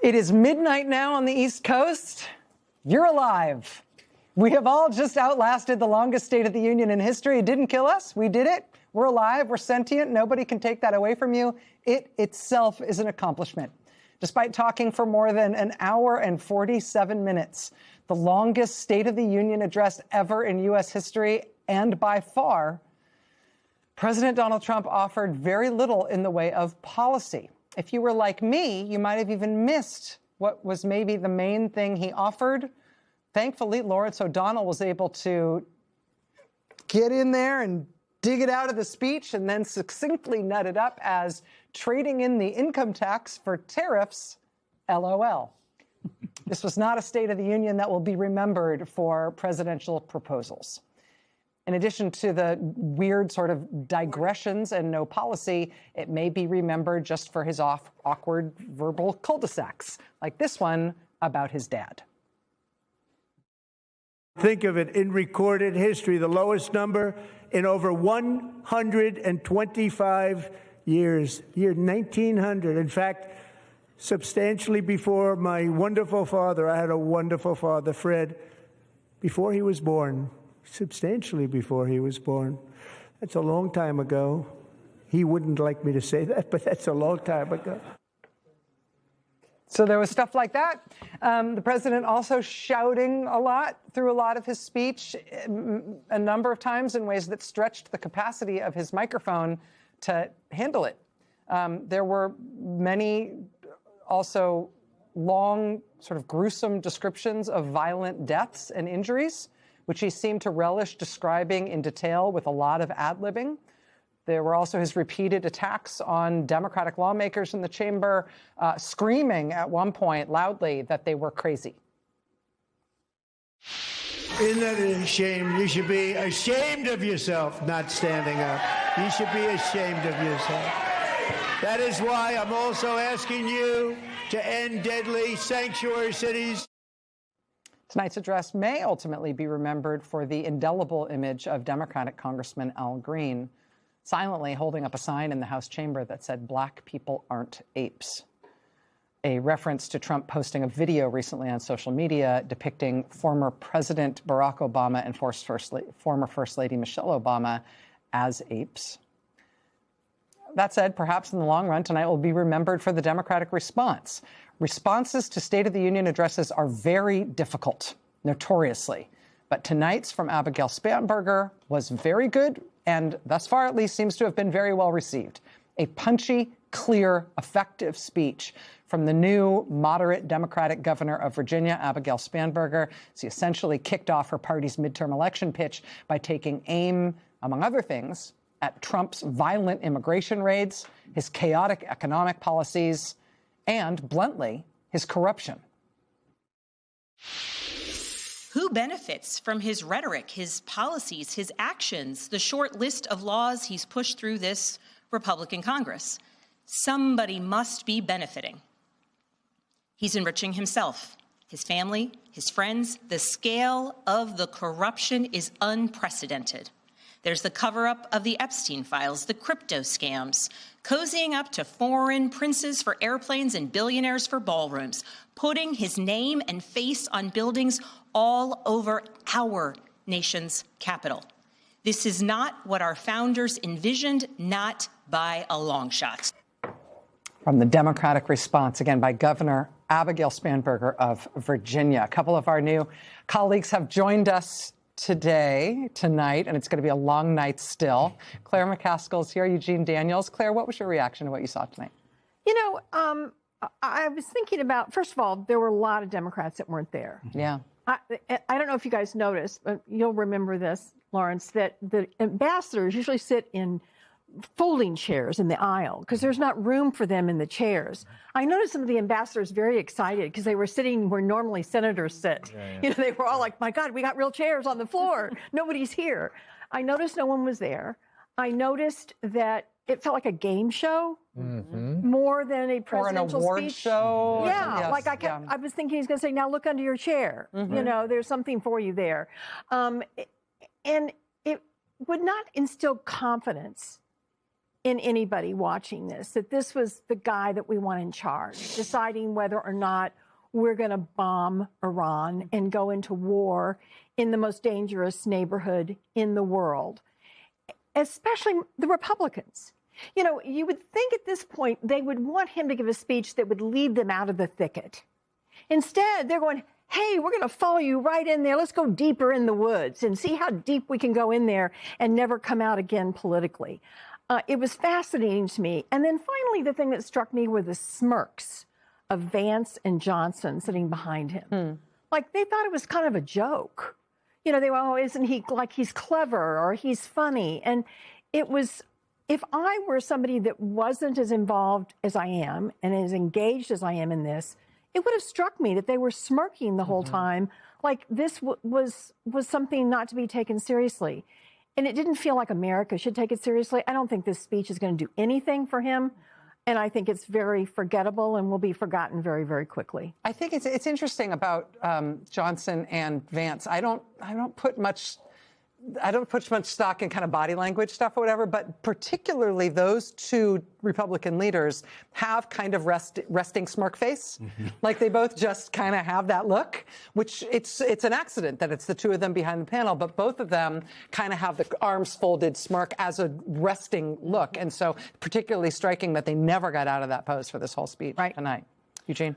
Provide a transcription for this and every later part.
It is midnight now on the East Coast. You're alive. We have all just outlasted the longest State of the Union in history. It didn't kill us. We did it. We're alive. We're sentient. Nobody can take that away from you. It itself is an accomplishment. Despite talking for more than an hour and 47 minutes, the longest State of the Union address ever in U.S. history, and by far, President Donald Trump offered very little in the way of policy. If you were like me, you might have even missed what was maybe the main thing he offered. Thankfully, Lawrence O'Donnell was able to get in there and dig it out of the speech and then succinctly nut it up as trading in the income tax for tariffs, LOL. This was not a State of the Union that will be remembered for presidential proposals. In addition to the weird sort of digressions and no policy, it may be remembered just for his awkward verbal cul-de-sacs, like this one about his dad. Think of it, in recorded history, the lowest number in over 125 years, year 1900. In fact, substantially before my wonderful father, I had a wonderful father, Fred, before he was born. Substantially before he was born. That's a long time ago. He wouldn't like me to say that, but that's a long time ago. So there was stuff like that. The president also shouting a lot through a lot of his speech, a number of times in ways that stretched the capacity of his microphone to handle it. There were many also long, sort of gruesome descriptions of violent deaths and injuries, which he seemed to relish describing in detail with a lot of ad-libbing. There were also his repeated attacks on Democratic lawmakers in the chamber, screaming at one point loudly that they were crazy. Isn't that a shame? You should be ashamed of yourself not standing up. You should be ashamed of yourself. That is why I'm also asking you to end deadly sanctuary cities. Tonight's address may ultimately be remembered for the indelible image of Democratic Congressman Al Green silently holding up a sign in the House chamber that said, "Black people aren't apes," a reference to Trump posting a video recently on social media depicting former President Barack Obama and former First Lady Michelle Obama as apes. That said, perhaps in the long run, tonight will be remembered for the Democratic response. Responses to State of the Union addresses are very difficult, notoriously. But tonight's from Abigail Spanberger was very good, and thus far at least seems to have been very well received. A punchy, clear, effective speech from the new moderate Democratic governor of Virginia, Abigail Spanberger. She essentially kicked off her party's midterm election pitch by taking aim, among other things, at Trump's violent immigration raids, his chaotic economic policies, and, bluntly, his corruption. Who benefits from his rhetoric, his policies, his actions, the short list of laws he's pushed through this Republican Congress? Somebody must be benefiting. He's enriching himself, his family, his friends. The scale of the corruption is unprecedented. There's the cover-up of the Epstein files, the crypto scams, cozying up to foreign princes for airplanes and billionaires for ballrooms, putting his name and face on buildings all over our nation's capital. This is not what our founders envisioned, not by a long shot. From the Democratic response, again, by Governor Abigail Spanberger of Virginia. A couple of our new colleagues have joined us tonight, and it's going to be a long night still. Claire McCaskill's here, Eugene Daniels. Claire, what was your reaction to what you saw tonight? You know, I was thinking about, first of all, there were a lot of Democrats that weren't there. Yeah. I don't know if you guys noticed, but you'll remember this, Lawrence, that the ambassadors usually sit in folding chairs in the aisle because there's not room for them in the chairs. I noticed some of the ambassadors very excited because they were sitting where normally senators sit. Yeah. You know, they were all like, my God, we got real chairs on the floor. Nobody's here. I noticed no one was there. I noticed that it felt like a game show more than a presidential or an award speech. show. Yeah, Yes, like I was thinking he's going to say, now look under your chair. You know, there's something for you there. And it would not instill confidence in anybody watching this that this was the guy that we want in charge, deciding whether or not we're going to bomb Iran and go into war in the most dangerous neighborhood in the world, especially the Republicans. You know, you would think at this point they would want him to give a speech that would lead them out of the thicket. Instead, they're going, hey, we're going to follow you right in there. Let's go deeper in the woods and see how deep we can go in there and never come out again politically. It was fascinating to me. And then finally, the thing that struck me were the smirks of Vance and Johnson sitting behind him. Like they thought it was kind of a joke. You know, they were, oh, isn't he like he's clever or he's funny? And it was, if I were somebody that wasn't as involved as I am and as engaged as I am in this, it would have struck me that they were smirking the whole time, like this was something not to be taken seriously. And it didn't feel like America should take it seriously. I don't think this speech is going to do anything for him. And I think it's very forgettable and will be forgotten very, very quickly. I think it's interesting about Johnson and Vance. I don't put much stock in kind of body language stuff or whatever, but particularly those two Republican leaders have kind of resting smirk face. Like they both just kind of have that look, which it's an accident that it's the two of them behind the panel, but both of them kind of have the arms folded smirk as a resting look. And so particularly striking that they never got out of that pose for this whole speech tonight. Eugene?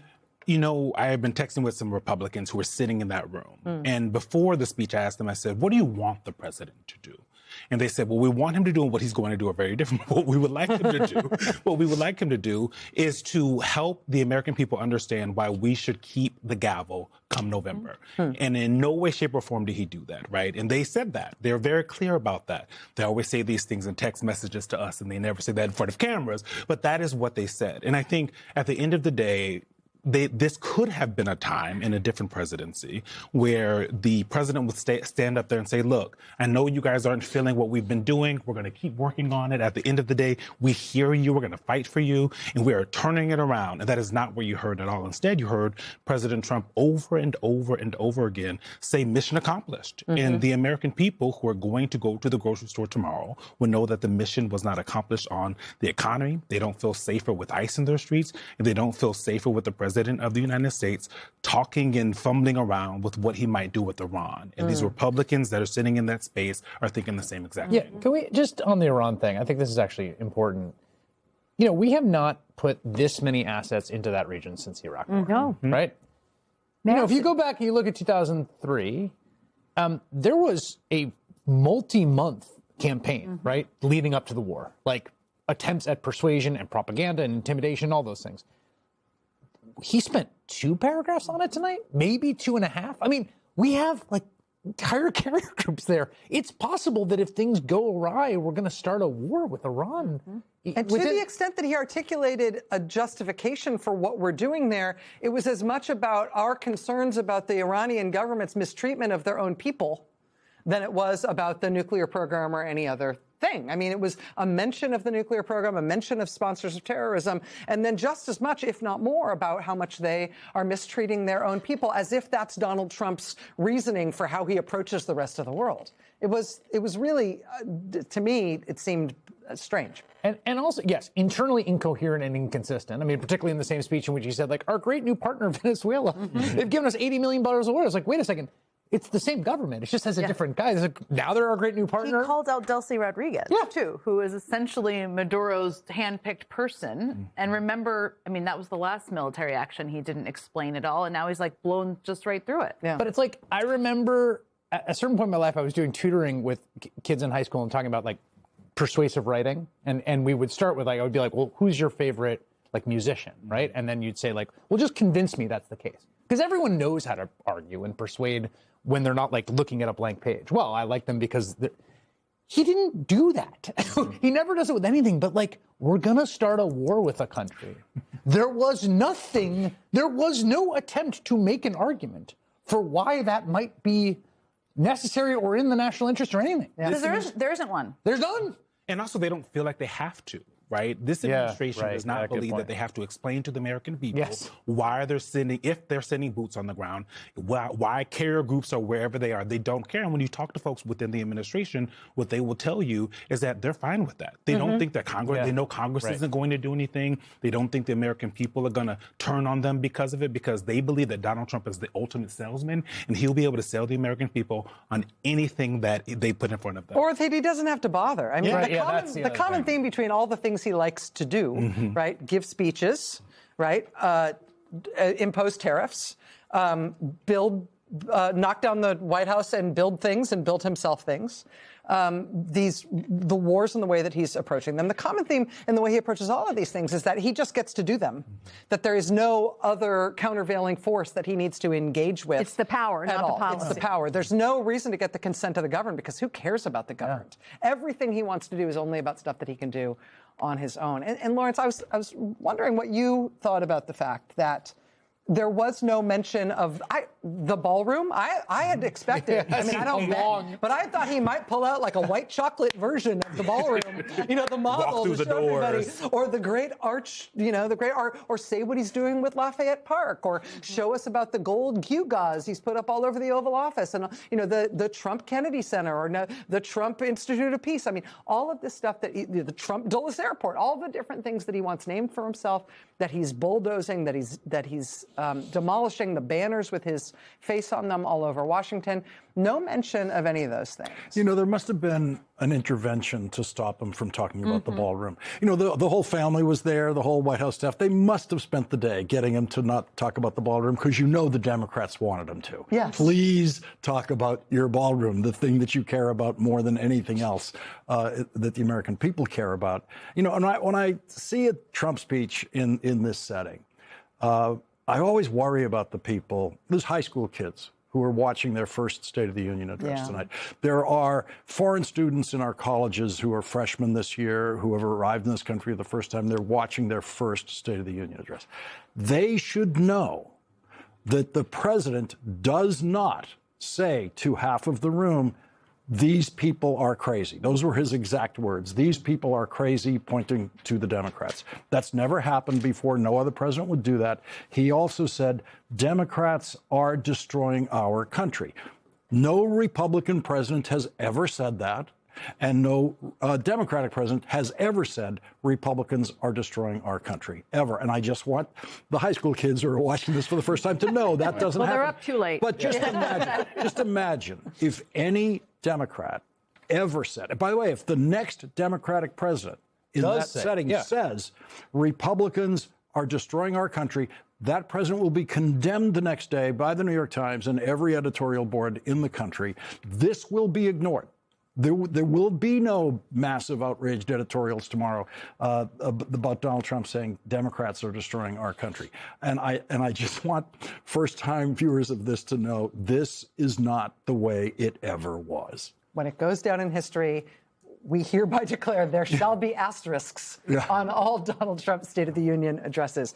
You know, I have been texting with some Republicans who were sitting in that room. And before the speech, I asked them, I said, what do you want the president to do? And they said, well, we want him to do what he's going to do are very different. What we would like him to do, is to help the American people understand why we should keep the gavel come November. And in no way, shape, or form did he do that, right? And they said that. They're very clear about that. They always say these things in text messages to us, and they never say that in front of cameras. But that is what they said. And I think at the end of the day, this could have been a time in a different presidency where the president would stand up there and say, look, I know you guys aren't feeling what we've been doing. We're going to keep working on it. At the end of the day, we hear you. We're going to fight for you. And we are turning it around. And that is not what you heard at all. Instead, you heard President Trump over and over and over again say mission accomplished. And the American people who are going to go to the grocery store tomorrow will know that the mission was not accomplished on the economy. They don't feel safer with ICE in their streets. And they don't feel safer with the president of the United States talking and fumbling around with what he might do with Iran. And these Republicans that are sitting in that space are thinking the same exact thing. Yeah, can we just on the Iran thing, I think this is actually important. You know, we have not put this many assets into that region since the Iraq War. No. Right? You know, if you go back and you look at 2003, there was a multi-month campaign, right, leading up to the war, like attempts at persuasion and propaganda and intimidation, all those things. He spent 2 paragraphs on it tonight, maybe 2.5. I mean, we have like entire carrier groups there. It's possible that if things go awry, we're going to start a war with Iran. And to the extent that he articulated a justification for what we're doing there, it was as much about our concerns about the Iranian government's mistreatment of their own people than it was about the nuclear program or any other thing. I mean, it was a mention of the nuclear program, a mention of sponsors of terrorism, and then just as much, if not more, about how much they are mistreating their own people, as if that's Donald Trump's reasoning for how he approaches the rest of the world. It was really, to me, it seemed strange. And also, yes, internally incoherent and inconsistent. I mean, particularly in the same speech in which he said, like, our great new partner, Venezuela, they've given us $80 million of oil. It's like, wait a second. It's the same government. It just has a different guy. Like, now they're our great new partner. He called out Delcy Rodriguez, too, who is essentially Maduro's handpicked person. And remember, I mean, that was the last military action. He didn't explain it all. And now he's like blown just right through it. Yeah. But it's like, I remember at a certain point in my life, I was doing tutoring with kids in high school and talking about like persuasive writing. And we would start with like, I would be like, well, who's your favorite like musician, right? And then you'd say like, well, just convince me that's the case. Because everyone knows how to argue and persuade when they're not like looking at a blank page. Well, I like them because he didn't do that. He never does it with anything, but like, we're going to start a war with a country. There was no attempt to make an argument for why that might be necessary or in the national interest or anything. Because there isn't one. There's none. And also, they don't feel like they have to. right? This Yeah, administration right. does Yeah, not good believe point. that they have to explain to the American people Yes. why they're sending, if they're sending boots on the ground, why carrier groups are wherever they are. They don't care. And when you talk to folks within the administration, what they will tell you is that they're fine with that. They don't think that Congress, they know Congress isn't going to do anything. They don't think the American people are going to turn on them because of it, because they believe that Donald Trump is the ultimate salesman and he'll be able to sell the American people on anything that they put in front of them. Or that he doesn't have to bother. I mean, Right, the yeah, common, that's the the other common thing. theme between all the things he likes to do, right? Give speeches, right? Impose tariffs, knock down the White House and build things and build himself things. The wars and the way that he's approaching them. The common theme in the way he approaches all of these things is that he just gets to do them. That there is no other countervailing force that he needs to engage with. It's the power, at not the all. policy. It's the power. There's no reason to get the consent of the governed, because who cares about the governed? Everything he wants to do is only about stuff that he can do on his own. And Lawrence, I was wondering what you thought about the fact that there was no mention of the ballroom. I had expected. I mean, I don't bet, but I thought he might pull out like a white chocolate version of the ballroom. You know, the model through to the show everybody, doors. or the great arch. You know, the great art, or say what he's doing with Lafayette Park, or show us about the gold gewgaws he's put up all over the Oval Office, and you know, the Trump Kennedy Center, or the Trump Institute of Peace. I mean, all of this stuff that the Trump Dulles Airport, all the different things that he wants named for himself, that he's bulldozing, that he's demolishing, the banners with his face on them all over Washington. No mention of any of those things. You know, there must have been an intervention to stop him from talking about the ballroom. You know, the whole family was there, the whole White House staff. They must have spent the day getting him to not talk about the ballroom, because you know the Democrats wanted him to. Yes. Please talk about your ballroom, the thing that you care about more than anything else that the American people care about. You know, and when I see a Trump speech in this setting, I always worry about the people, those high school kids who are watching their first State of the Union address tonight. There are foreign students in our colleges who are freshmen this year, who have arrived in this country for the first time. They're watching their first State of the Union address. They should know that the president does not say to half of the room, these people are crazy. Those were his exact words. These people are crazy, pointing to the Democrats. That's never happened before. No other president would do that. He also said, Democrats are destroying our country. No Republican president has ever said that. And no Democratic president has ever said Republicans are destroying our country, ever. And I just want the high school kids who are watching this for the first time to know that doesn't happen. Well, they're up too late. But just imagine if any Democrat ever said, and by the way, if the next Democratic president in that setting says Republicans are destroying our country, that president will be condemned the next day by the New York Times and every editorial board in the country. This will be ignored. There will be no massive outraged editorials tomorrow about Donald Trump saying Democrats are destroying our country. And I just want first-time viewers of this to know this is not the way it ever was. When it goes down in history, we hereby declare there shall be asterisks on all Donald Trump's State of the Union addresses.